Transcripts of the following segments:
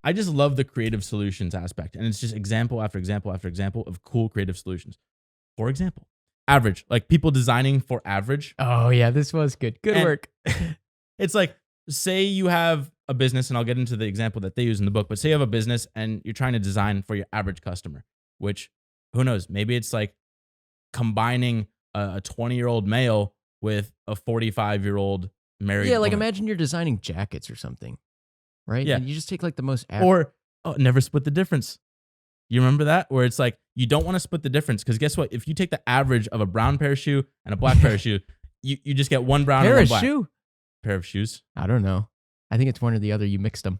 I just love the creative solutions aspect. And it's just example after example after example of cool creative solutions. For example, average, like people designing for average. Oh yeah, this was good. Good work. It's like, say you have a business, and I'll get into the example that they use in the book, but say you have a business and you're trying to design for your average customer, which who knows, maybe it's like combining a 20-year-old male with a 45-year-old married Yeah, like woman. imagine you're designing jackets or something, right? Yeah. And you just take like the most Or never split the difference. You remember that? Where it's like, you don't want to split the difference because guess what? If you take the average of a brown pair of shoe and a black pair of shoe, you just get one brown pair and one of black. shoe. Pair of shoes. I don't know. I think it's one or the other. You mixed them.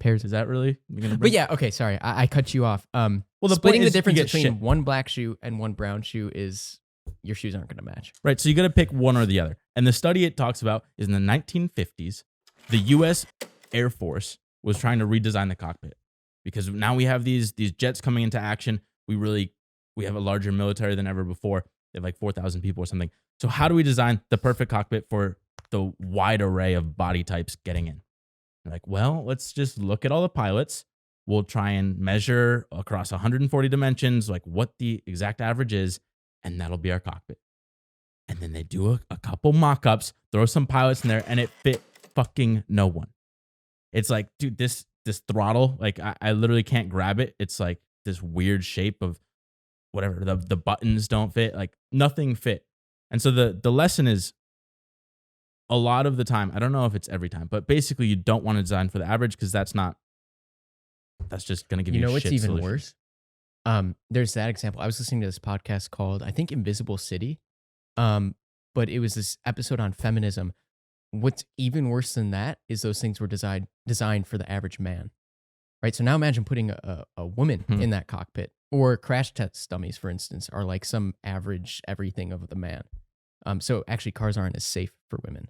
Pairs. Is that really? But yeah, okay, sorry. I cut you off. Well, the splitting point the is you difference get between shit. one black shoe and one brown shoe is your shoes aren't going to match. Right. So you got to pick one or the other. And the study it talks about is in the 1950s, the U.S. Air Force was trying to redesign the cockpit because now we have these jets coming into action. We have a larger military than ever before. They have like 4,000 people or something. So how do we design the perfect cockpit for the wide array of body types getting in? They're like, well, let's just look at all the pilots. We'll try and measure across 140 dimensions, like what the exact average is, and that'll be our cockpit. And then they do a couple mock-ups, throw some pilots in there, and it fit fucking no one. It's like, dude, this throttle, like I literally can't grab it. It's like this weird shape of whatever. The buttons don't fit, like nothing fit. And so the lesson is, a lot of the time, I don't know if it's every time, but basically you don't want to design for the average because that's just going to give you, You know what's shit even solution. worse? There's that example. I was listening to this podcast called, I think, Invisible City. But it was this episode on feminism. What's even worse than that is those things were designed for the average man. Right? So now imagine putting a woman in that cockpit, or crash test dummies, for instance, are like some average everything of the man. So actually cars aren't as safe for women.